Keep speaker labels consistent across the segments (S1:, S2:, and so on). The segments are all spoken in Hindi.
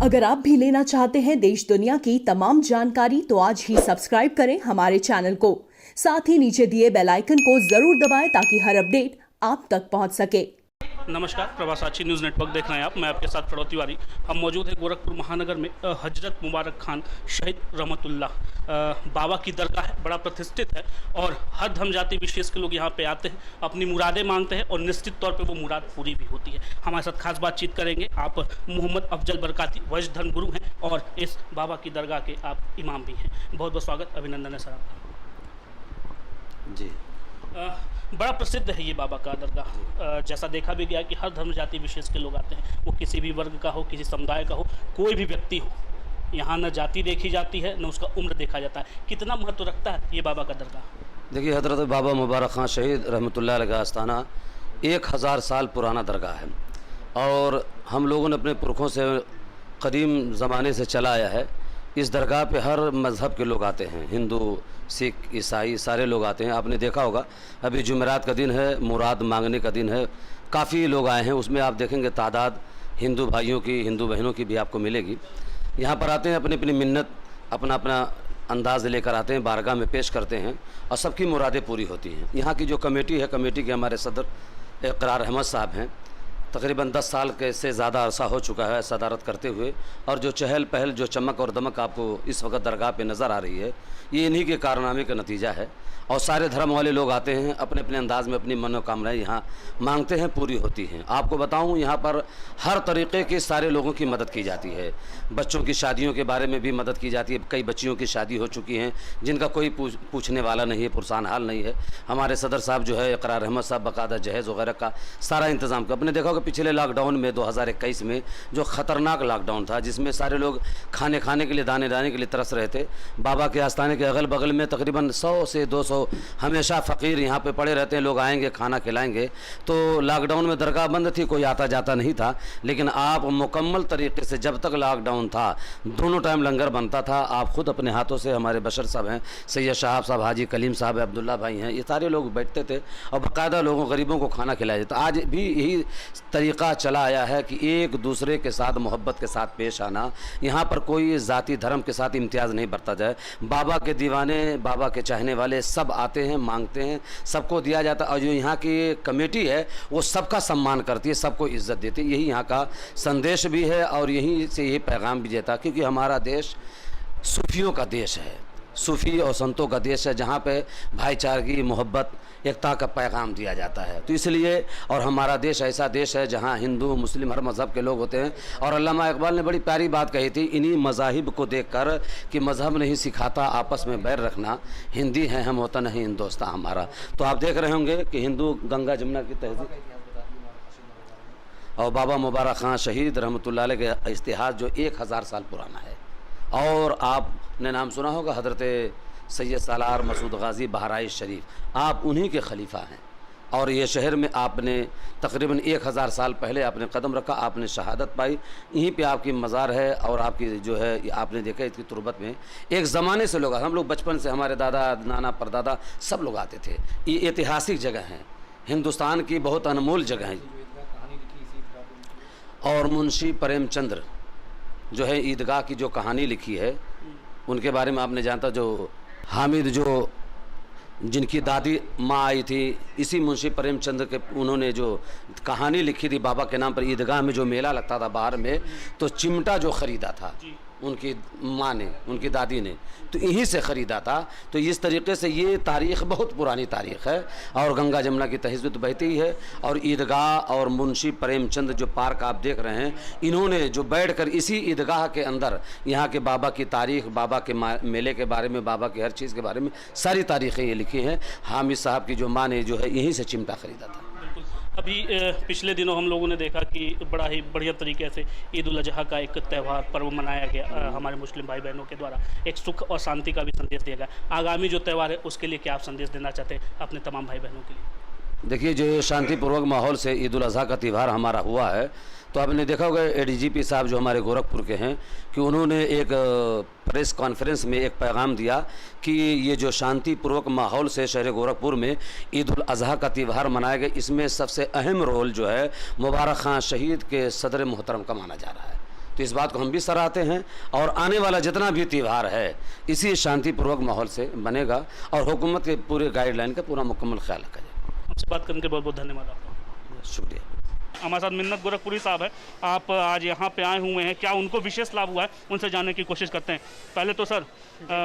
S1: अगर आप भी लेना चाहते हैं देश दुनिया की तमाम जानकारी तो आज ही सब्सक्राइब करें हमारे चैनल को। साथ ही नीचे दिए बेल आइकन को जरूर दबाएं ताकि हर अपडेट आप तक पहुंच सके।
S2: नमस्कार, प्रवासाची न्यूज़ नेटवर्क देख रहे हैं आप। मैं आपके साथ प्रणव तिवारी। हम मौजूद हैं गोरखपुर महानगर में हजरत मुबारक खान शहीद रहमतुल्लाह बाबा की दरगाह है, बड़ा प्रतिष्ठित है और हर धर्म जाति विशेष के लोग यहाँ पे आते हैं, अपनी मुरादें मांगते हैं और निश्चित तौर पे वो मुराद पूरी भी होती है। हमारे साथ खास बातचीत करेंगे आप मोहम्मद अफजल बरकाती, वैश्य धर्म गुरु हैं और इस बाबा की दरगाह के आप इमाम भी हैं। बहुत बहुत स्वागत, अभिनंदन है सर आपका।
S3: जी,
S2: बड़ा प्रसिद्ध है ये बाबा का दरगाह। जैसा देखा भी गया कि हर धर्म जाति विशेष के लोग आते हैं, वो किसी भी वर्ग का हो, किसी समुदाय का हो, कोई भी व्यक्ति हो। यहाँ न जाति देखी जाती है न उसका उम्र देखा जाता है। कितना महत्व रखता है ये बाबा का दरगाह?
S3: देखिए, हज़रत बाबा मुबारक खान शहीद रहमतुल्लाह अलैह का आस्थाना 1000 साल पुराना दरगाह है और हम लोगों ने अपने पुरखों से कदीम ज़माने से चला आया है। इस दरगाह पे हर मज़हब के लोग आते हैं, हिंदू, सिख, ईसाई सारे लोग आते हैं। आपने देखा होगा अभी जुमेरात का दिन है, मुराद मांगने का दिन है, काफ़ी लोग आए हैं। उसमें आप देखेंगे तादाद हिंदू भाइयों की, हिंदू बहनों की भी आपको मिलेगी। यहाँ पर आते हैं, अपनी अपनी मिन्नत, अपना अपना अंदाज़ लेकर आते हैं, बारगाह में पेश करते हैं और सबकी मुरादें पूरी होती हैं। यहाँ की जो कमेटी है, कमेटी के हमारे सदर इकरार अहमद साहब हैं। तकरीबन 10 साल के से ज़्यादा अरसा हो चुका है सदारत करते हुए, और जो चहल पहल, जो चमक और दमक आपको इस वक्त दरगाह पे नज़र आ रही है, ये इन्हीं के कारनामे का नतीजा है। और सारे धर्म वाले लोग आते हैं, अपने अपने अंदाज़ में अपनी मनोकामनाएं यहाँ मांगते हैं, पूरी होती हैं। आपको बताऊँ, यहाँ पर हर तरीक़े के सारे लोगों की मदद की जाती है। बच्चों की शादियों के बारे में भी मदद की जाती है। कई बच्चियों की शादी हो चुकी हैं जिनका कोई पूछने वाला नहीं है, पुरसान हाल नहीं है। हमारे सदर साहब जो है इकरार अहमद साहब बाकायदा जहेज़ वगैरह का सारा इंतज़ाम कर। अपने देखा होगा पिछले लॉकडाउन में 2021 में जो ख़तरनाक लॉकडाउन था, जिसमें सारे लोग खाने के लिए, दाने के लिए तरस रहे थे। बाबा के आस्थाने के अगल बगल में तकरीबन 100 से 200 हमेशा फ़कीर यहाँ पे पड़े रहते हैं। लोग आएंगे, खाना खिलाएंगे। तो लॉकडाउन में दरगाह बंद थी, कोई आता जाता नहीं था, लेकिन आप मुकम्मल तरीके से, जब तक लॉकडाउन था, दोनों टाइम लंगर बनता था। आप खुद अपने हाथों से, हमारे बशर साहब हैं, सैयद शाहब साहब, हाजी कलीम साहब, अब्दुल्ला भाई हैं, ये सारे लोग बैठते थे और बाकायदा लोगों, गरीबों को खाना खिलाया जाता। आज भी यही तरीक़ा चला आया है कि एक दूसरे के साथ मोहब्बत के साथ पेश आना। यहाँ पर कोई ज़ाती धर्म के साथ इम्तियाज़ नहीं बरता जाए। बाबा के दीवाने, बाबा के चाहने वाले सब आते हैं, मांगते हैं, सबको दिया जाता है। और जो यहाँ की कमेटी है वो सबका सम्मान करती है, सबको इज्जत देती है। यही यहाँ का संदेश भी है और यहीं से यही पैगाम भी देता है, क्योंकि हमारा देश सूफियों का देश है, सूफ़ी और संतों का देश है, जहाँ पे भाईचारगी, मोहब्बत, एकता का पैगाम दिया जाता है। तो इसलिए, और हमारा देश ऐसा देश है जहाँ हिंदू, मुस्लिम, हर मज़हब के लोग होते हैं। और अल्लामा इकबाल ने बड़ी प्यारी बात कही थी, इन्हीं मज़ाहिब को देखकर कि मज़हब नहीं सिखाता आपस में बैर रखना, हिंदी हैं हम, वतन है हिंदुस्तान हमारा। तो आप देख रहे होंगे कि हिंदू गंगा जमुना की तहज़ीब और बाबा मुबारक खान शहीद रहमतुल्लाह अलैह के इतिहास जो 1000 साल पुराना है। और आपने नाम सुना होगा हज़रत सैयद सालार मसूद गाज़ी बहराइच शरीफ, आप उन्हीं के खलीफा हैं। और ये शहर में आपने तकरीबन 1000 साल पहले आपने कदम रखा, आपने शहादत पाई, यहीं पे आपकी मज़ार है। और आपकी जो है आपने देखा इसकी तुरबत में एक ज़माने से लोग, हम लोग बचपन से, हमारे दादा, नाना, परदादा सब लोग आते थे। ये ऐतिहासिक जगह हैं, हिंदुस्तान की बहुत अनमोल जगह हैं। और मुंशी प्रेमचंद्र जो है ईदगाह की जो कहानी लिखी है, उनके बारे में आपने जानता, जो हामिद, जो जिनकी दादी माँ आई थी, इसी मुंशी प्रेमचंद्र के, उन्होंने जो कहानी लिखी थी बाबा के नाम पर। ईदगाह में जो मेला लगता था बाहर में, तो चिमटा जो ख़रीदा था उनकी माँ ने, उनकी दादी ने, तो यहीं से ख़रीदा था। तो इस तरीके से ये तारीख़ बहुत पुरानी तारीख़ है। और गंगा जमुना की तहज़ीब तो बहती ही है। और ईदगाह और मुंशी प्रेमचंद जो पार्क आप देख रहे हैं, इन्होंने जो बैठकर इसी ईदगाह के अंदर यहाँ के बाबा की तारीख़, बाबा के मेले के बारे में, बाबा की हर चीज़ के बारे में सारी तारीख़ें ये लिखी हैं। हामिद साहब की जो माँ ने जो है यहीं से चिमटा ख़रीदा था।
S2: अभी पिछले दिनों हम लोगों ने देखा कि बड़ा ही बढ़िया तरीके से ईद उल अजहा का एक त्यौहार, पर्व मनाया गया हमारे मुस्लिम भाई बहनों के द्वारा। एक सुख और शांति का भी संदेश दिया गया। आगामी जो त्यौहार है उसके लिए क्या आप संदेश देना चाहते हैं अपने तमाम भाई बहनों के लिए?
S3: देखिए, जो शांतिपूर्वक माहौल से ईद उल अजहा का त्यौहार हमारा हुआ है, तो आपने देखा होगा एडीजीपी साहब जो हमारे गोरखपुर के हैं, कि उन्होंने एक प्रेस कॉन्फ्रेंस में एक पैगाम दिया कि ये जो शांतिपूर्वक माहौल से शहर गोरखपुर में ईद उल अजहा का त्यौहार मनाया गया, इसमें सबसे अहम रोल जो है मुबारक खान शहीद के सदर मोहतरम का माना जा रहा है। तो इस बात को हम भी सराहते हैं। और आने वाला जितना भी त्यौहार है इसी शांतिपूर्वक माहौल से बनेगा और हुकूमत के पूरे गाइडलाइन का पूरा मुकम्मल ख्याल रखा जाए।
S2: हमसे बात करने के बहुत बहुत धन्यवाद आपका।
S3: शुक्रिया।
S2: हमारे साथ मिन्नत गोरखपुरी साहब है, आप आज यहाँ पे आए हुए हैं, क्या उनको विशेष लाभ हुआ है उनसे जानने की कोशिश करते हैं। पहले तो सर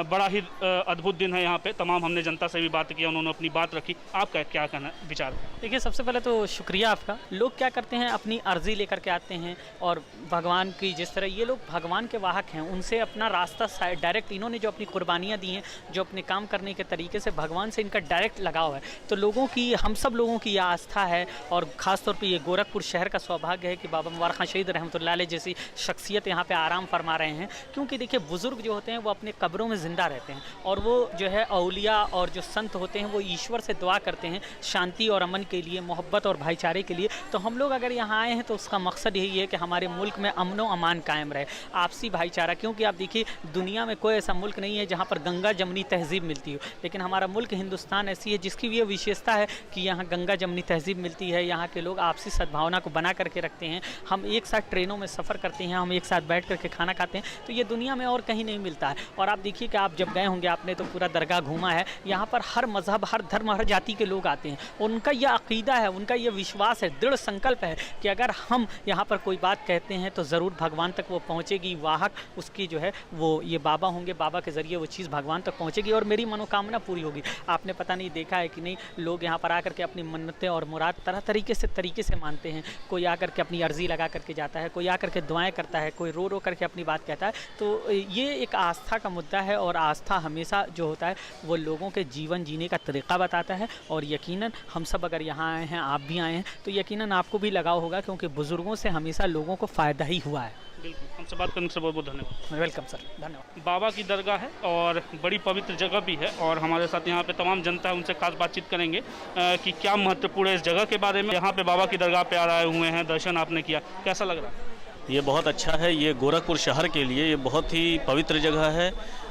S2: बड़ा ही अद्भुत दिन है यहाँ पे, तमाम हमने जनता से भी बात की, उन्होंने अपनी बात रखी, आपका क्या कहना विचार?
S4: देखिए, सबसे पहले तो शुक्रिया आपका। लोग क्या करते हैं, अपनी अर्जी लेकर के आते हैं और भगवान की, जिस तरह ये लोग भगवान के वाहक हैं, उनसे अपना रास्ता डायरेक्ट, इन्होंने जो अपनी कुर्बानियाँ दी हैं, जो अपने काम करने के तरीके से भगवान से इनका डायरेक्ट लगाव है, तो लोगों की, हम सब लोगों की यह आस्था है। और ख़ासतौर पर ये गोरखपुर शहर का सौभाग्य है कि बाबा मुबारक खां शहीद रहमतुल्लाह अलैह जैसी शख्सियत यहाँ पे आराम फरमा रहे हैं। क्योंकि देखिए, बुज़ुर्ग जो होते हैं वो अपने कब्रों में ज़िंदा रहते हैं और वो जो है औलिया और जो संत होते हैं वो ईश्वर से दुआ करते हैं शांति और अमन के लिए, मोहब्बत और भाईचारे के लिए। तो हम लोग अगर यहाँ आए हैं तो उसका मकसद यही है कि हमारे मुल्क में अमन व अमान कायम रहे, आपसी भाईचारा। क्योंकि आप देखिए, दुनिया में कोई ऐसा मुल्क नहीं है जहाँ पर गंगा जमनी तहज़ीब मिलती हो, लेकिन हमारा मुल्क हिंदुस्तान ऐसी है जिसकी ये विशेषता है कि यहाँ गंगा जमनी तहज़ीब मिलती है। यहाँ के लोग आपसी सद्भावना को बना करके रखते हैं। हम एक साथ ट्रेनों में सफ़र करते हैं, हम एक साथ बैठ करके खाना खाते हैं, तो ये दुनिया में और कहीं नहीं मिलता है। और आप देखिए कि आप जब गए होंगे, आपने तो पूरा दरगाह घूमा है, यहाँ पर हर मज़हब, हर धर्म, हर जाति के लोग आते हैं। उनका यह अक़ीदा है, उनका यह विश्वास है, दृढ़ संकल्प है कि अगर हम यहाँ पर कोई बात कहते हैं तो ज़रूर भगवान तक वो पहुँचेगी। वाहक उसकी जो है वो ये बाबा होंगे, बाबा के ज़रिए वो चीज़ भगवान तक पहुँचेगी और मेरी मनोकामना पूरी होगी। आपने पता नहीं देखा है कि नहीं, लोग यहाँ पर आकर के अपनी मन्नतें और मुराद तरह तरीके से मानते हैं। कोई आकर के अपनी अर्जी लगा करके जाता है, कोई आकर के दुआएं करता है, कोई रो रो करके अपनी बात कहता है। तो ये एक आस्था का मुद्दा है और आस्था हमेशा जो होता है वो लोगों के जीवन जीने का तरीक़ा बताता है। और यकीनन हम सब अगर यहाँ आए हैं, आप भी आए हैं, तो यकीनन आपको भी लगाव होगा, क्योंकि बुज़ुर्गों से हमेशा लोगों को फ़ायदा ही हुआ है।
S2: बिल्कुल, हमसे बात करने से बहुत बहुत धन्यवाद।
S4: वेलकम सर, धन्यवाद।
S2: बाबा की दरगाह है और बड़ी पवित्र जगह भी है और हमारे साथ यहाँ पे तमाम जनता है, उनसे खास बातचीत करेंगे कि क्या महत्वपूर्ण है इस जगह के बारे में। यहाँ पे बाबा की दरगाह पे आए हुए हैं, दर्शन आपने किया, कैसा लग रहा है?
S5: ये बहुत अच्छा है। ये गोरखपुर शहर के लिए ये बहुत ही पवित्र जगह है।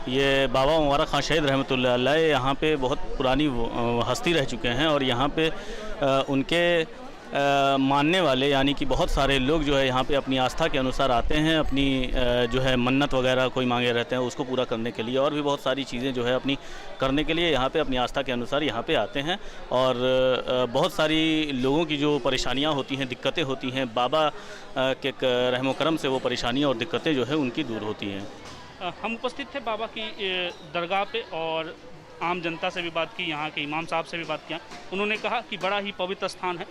S5: ये बाबा मुबारक खां शहीद रहमतुल्लाह अलैह यहाँ पे बहुत पुरानी हस्ती रह चुके हैं और यहाँ पे उनके मानने वाले यानी कि बहुत सारे लोग जो है यहाँ पे अपनी आस्था के अनुसार आते हैं, अपनी जो है मन्नत वगैरह कोई मांगे रहते हैं उसको पूरा करने के लिए और भी बहुत सारी चीज़ें जो है अपनी करने के लिए यहाँ पे अपनी आस्था के अनुसार यहाँ पे आते हैं। और बहुत सारी लोगों की जो परेशानियाँ होती हैं, दिक्कतें होती हैं, बाबा के रहमो करम से वो परेशानियाँ और दिक्कतें जो है उनकी दूर होती हैं।
S2: हम उपस्थित थे बाबा की दरगाह पे और आम जनता से भी बात की, यहाँ के इमाम साहब से भी बात किया। उन्होंने कहा कि बड़ा ही पवित्र स्थान है,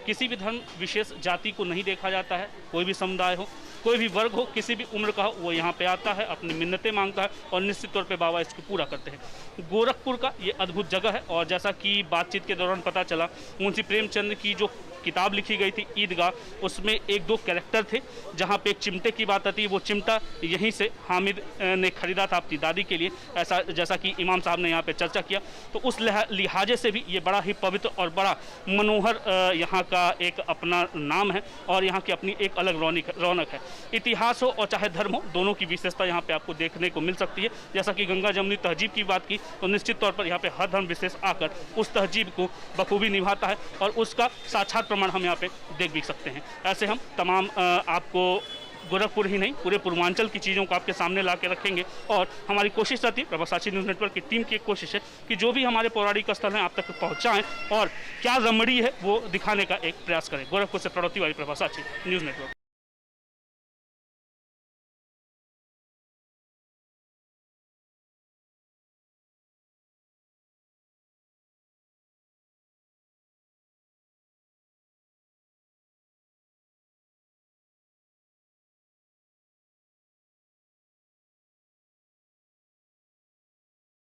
S2: किसी भी धर्म विशेष जाति को नहीं देखा जाता है, कोई भी समुदाय हो, कोई भी वर्ग हो, किसी भी उम्र का हो, वो यहाँ पे आता है, अपनी मिन्नतें मांगता है और निश्चित तौर पे बाबा इसको पूरा करते हैं। गोरखपुर का ये अद्भुत जगह है और जैसा कि बातचीत के दौरान पता चला, मुंशी प्रेमचंद की जो किताब लिखी गई थी ईदगाह, उसमें एक दो कैरेक्टर थे जहाँ पे एक चिमटे की बात आती है। वो चिमटा यहीं से हामिद ने खरीदा था अपनी दादी के लिए, ऐसा जैसा कि इमाम साहब ने यहाँ पे चर्चा किया। तो उस लिहाजे से भी ये बड़ा ही पवित्र और बड़ा मनोहर यहाँ का एक अपना नाम है और यहाँ की अपनी एक अलग रौनक है। इतिहास हो और चाहे धर्म हो, दोनों की विशेषता यहाँ पे आपको देखने को मिल सकती है। जैसा कि गंगा जमुनी तहजीब की बात की, तो निश्चित तौर पर यहाँ पे हर धर्म विशेष आकर उस तहजीब को बखूबी निभाता है और उसका साक्षात प्रमाण हम यहाँ पे देख भी सकते हैं। ऐसे हम तमाम आपको गोरखपुर ही नहीं, पूरे पूर्वांचल की चीज़ों को आपके सामने ला के रखेंगे और हमारी कोशिश रहती है, प्रभासाची न्यूज़ नेटवर्क की टीम की एक कोशिश है कि जो भी हमारे पौराणिक स्थल हैं आप तक पहुँचाएँ और क्या रमणीय है वो दिखाने का एक प्रयास करें। गोरखपुर से प्रणव तिवारी, प्रभासाची न्यूज़ नेटवर्क।